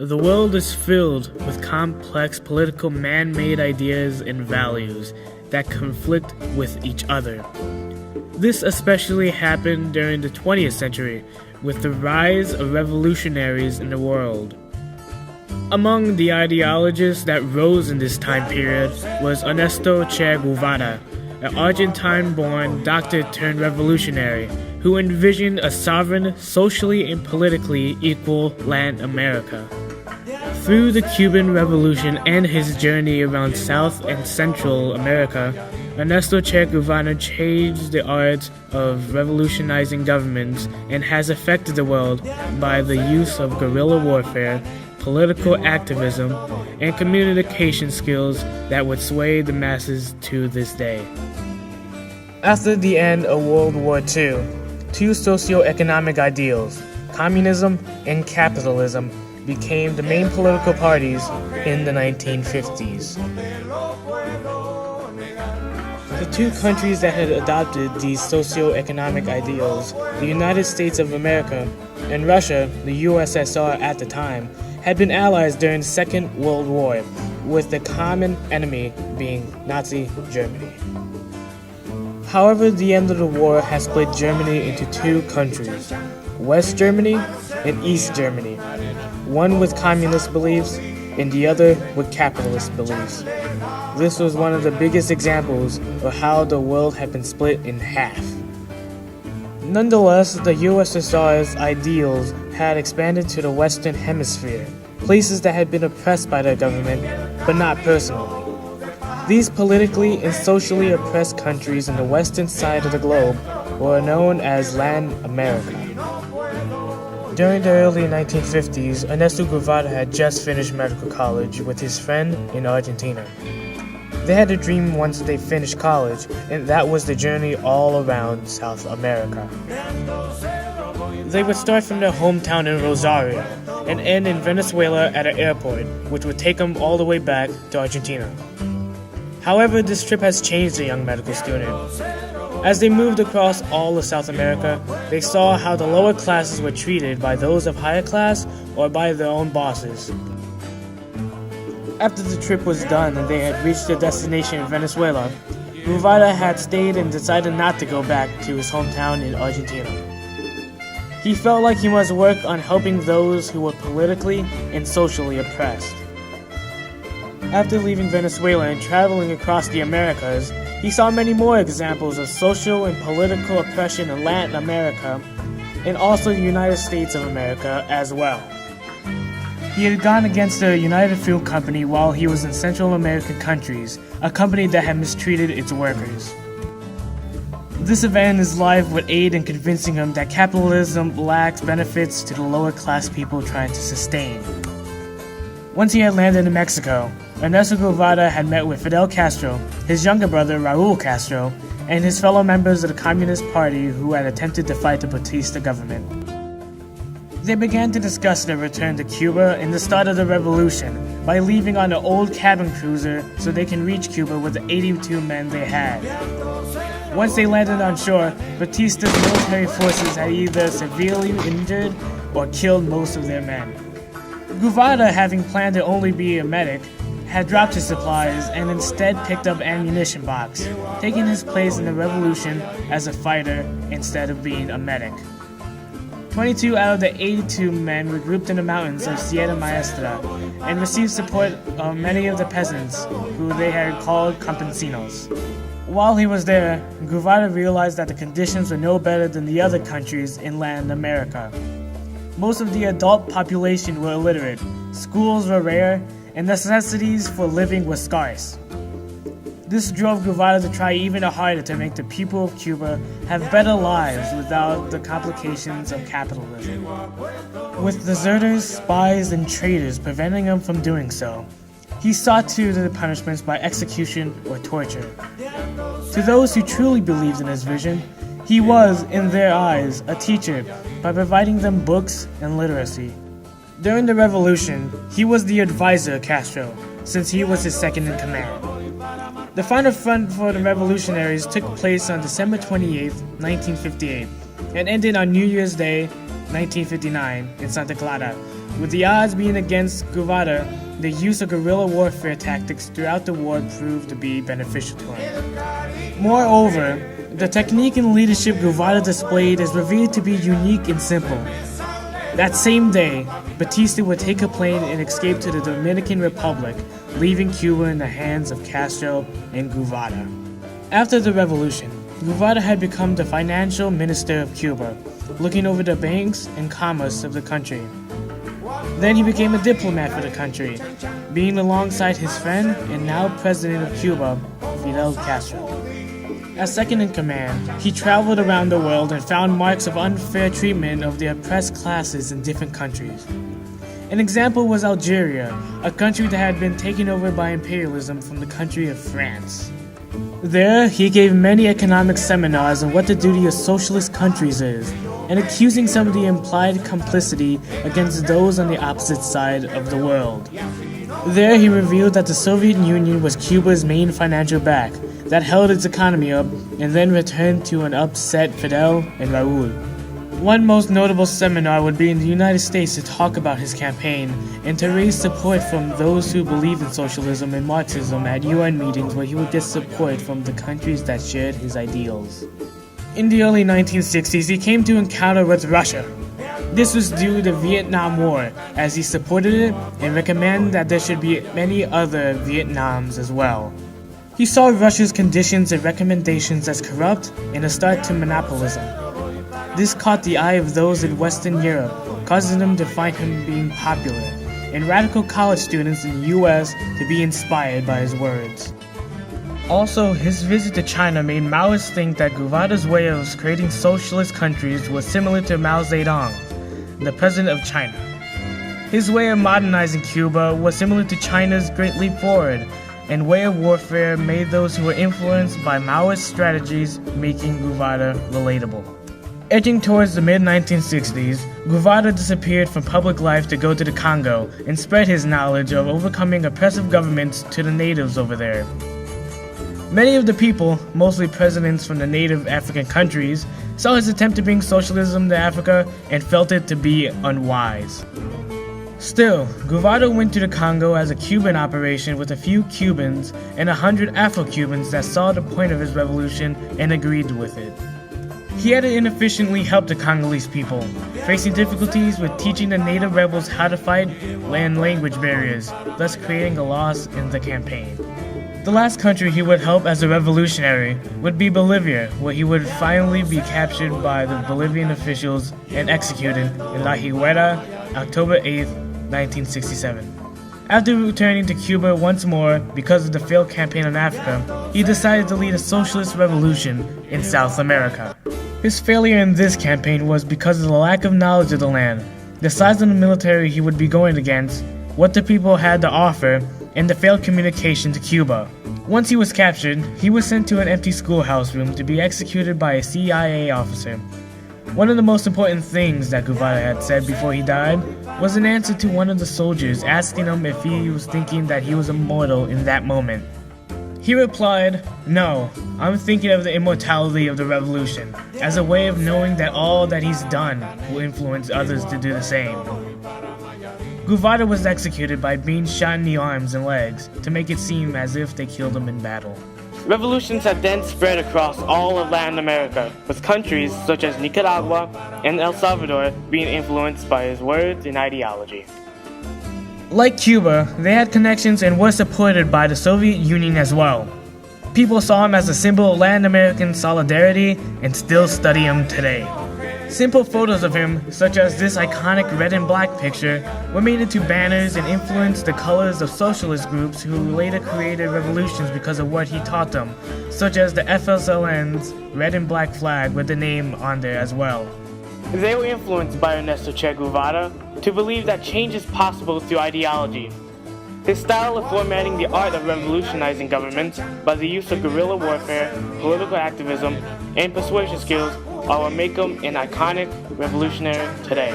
The world is filled with complex political man-made ideas and values that conflict with each other. This especially happened during the 20th century with the rise of revolutionaries in the world. Among the ideologists that rose in this time period was Ernesto Che Guevara, an Argentine-born doctor-turned-revolutionary who envisioned a sovereign, socially and politically equal Latin America. Through the Cuban Revolution and his journey around South and Central America, Ernesto Che Guevara changed the art of revolutionizing governments and has affected the world by the use of guerrilla warfare, political activism, and communication skills that would sway the masses to this day. After the end of World War II, two socio-economic ideals, communism and capitalism, became the main political parties in the 1950s. The two countries that had adopted these socio-economic ideals, the United States of America and Russia, the USSR at the time, had been allies during the Second World War, with the common enemy being Nazi Germany. However, the end of the war has split Germany into two countries, West Germany and East Germany, one with communist beliefs and the other with capitalist beliefs. This was one of the biggest examples of how the world had been split in half. Nonetheless, the USSR's ideals had expanded to the Western Hemisphere, places that had been oppressed by their government, but not personally. These politically and socially oppressed countries in the western side of the globe were known as Latin America. During the early 1950s, Ernesto Guevara had just finished medical college with his friend in Argentina. They had a dream once they finished college, and that was the journey all around South America. They would start from their hometown in Rosario and end in Venezuela at an airport, which would take them all the way back to Argentina. However, this trip has changed the young medical student. As they moved across all of South America, they saw how the lower classes were treated by those of higher class or by their own bosses. After the trip was done and they had reached their destination in Venezuela, Guevara had stayed and decided not to go back to his hometown in Argentina. He felt like he must work on helping those who were politically and socially oppressed. After leaving Venezuela and traveling across the Americas, he saw many more examples of social and political oppression in Latin America and also the United States of America as well. He had gone against the United Fruit Company while he was in Central American countries, a company that had mistreated its workers. This event in his life would aid in convincing him that capitalism lacks benefits to the lower class people trying to sustain. Once he had landed in Mexico, Ernesto Guevara had met with Fidel Castro, his younger brother Raul Castro, and his fellow members of the Communist Party who had attempted to fight the Batista government. They began to discuss their return to Cuba and the start of the revolution by leaving on an old cabin cruiser so they can reach Cuba with the 82 men they had. Once they landed on shore, Batista's military forces had either severely injured or killed most of their men. Guevara, having planned to only be a medic, had dropped his supplies and instead picked up an ammunition box, taking his place in the revolution as a fighter instead of being a medic. 22 out of the 82 men were grouped in the mountains of Sierra Maestra and received support of many of the peasants who they had called campesinos. While he was there, Guevara realized that the conditions were no better than the other countries in Latin America. Most of the adult population were illiterate, schools were rare, and necessities for living were scarce. This drove Guevara to try even harder to make the people of Cuba have better lives without the complications of capitalism, with deserters, spies, and traitors preventing him from doing so. He sought to the punishments by execution or torture. To those who truly believed in his vision, he was, in their eyes, a teacher by providing them books and literacy. During the revolution, he was the advisor of Castro, since he was his second in command. The final front for the revolutionaries took place on December 28, 1958, and ended on New Year's Day, 1959, in Santa Clara, With the odds being against Guevara, the use of guerrilla warfare tactics throughout the war proved to be beneficial to him. Moreover, the technique and leadership Guevara displayed is revealed to be unique and simple. That same day, Batista would take a plane and escape to the Dominican Republic, leaving Cuba in the hands of Castro and Guevara. After the revolution, Guevara had become the financial minister of Cuba, looking over the banks and commerce of the country. Then he became a diplomat for the country, being alongside his friend and now president of Cuba, Fidel Castro. As second in command, he traveled around the world and found marks of unfair treatment of the oppressed classes in different countries. An example was Algeria, a country that had been taken over by imperialism from the country of France. There, he gave many economic seminars on what the duty of socialist countries is, and accusing some of the implied complicity against those on the opposite side of the world. There, he revealed that the Soviet Union was Cuba's main financial back that held its economy up, and then returned to an upset Fidel and Raúl. One most notable seminar would be in the United States to talk about his campaign and to raise support from those who believed in socialism and Marxism at UN meetings where he would get support from the countries that shared his ideals. In the early 1960s, he came to encounter with Russia. This was due to the Vietnam War, as he supported it and recommended that there should be many other Vietnams as well. He saw Russia's conditions and recommendations as corrupt and a start to monopolism. This caught the eye of those in Western Europe, causing them to find him being popular, and radical college students in the US to be inspired by his words. Also, his visit to China made Maoists think that Guevara's way of creating socialist countries was similar to Mao Zedong, the president of China. His way of modernizing Cuba was similar to China's Great Leap Forward, and way of warfare made those who were influenced by Maoist strategies making Guevara relatable. Edging towards the mid-1960s, Guevara disappeared from public life to go to the Congo and spread his knowledge of overcoming oppressive governments to the natives over there. Many of the people, mostly presidents from the native African countries, saw his attempt to bring socialism to Africa and felt it to be unwise. Still, Guevara went to the Congo as a Cuban operation with a few Cubans and 100 Afro-Cubans that saw the point of his revolution and agreed with it. He had inefficiently helped the Congolese people, facing difficulties with teaching the native rebels how to fight and language barriers, thus creating a loss in the campaign. The last country he would help as a revolutionary would be Bolivia, where he would finally be captured by the Bolivian officials and executed in La Higuera, October 8, 1967. After returning to Cuba once more because of the failed campaign in Africa, he decided to lead a socialist revolution in South America. His failure in this campaign was because of the lack of knowledge of the land, the size of the military he would be going against, what the people had to offer, and the failed communication to Cuba. Once he was captured, he was sent to an empty schoolhouse room to be executed by a CIA officer. One of the most important things that Guevara had said before he died was an answer to one of the soldiers asking him if he was thinking that he was immortal in that moment. He replied, "No, I'm thinking of the immortality of the revolution, as a way of knowing that all that he's done will influence others to do the same." Guevara was executed by being shot in the arms and legs to make it seem as if they killed him in battle. Revolutions had then spread across all of Latin America, with countries such as Nicaragua and El Salvador being influenced by his words and ideology. Like Cuba, they had connections and were supported by the Soviet Union as well. People saw him as a symbol of Latin American solidarity and still study him today. Simple photos of him, such as this iconic red and black picture, were made into banners and influenced the colors of socialist groups who later created revolutions because of what he taught them, such as the FSLN's red and black flag with the name on there as well. They were influenced by Ernesto Che Guevara to believe that change is possible through ideology. His style of formatting the art of revolutionizing governments by the use of guerrilla warfare, political activism, and persuasion skills are what make him an iconic revolutionary today.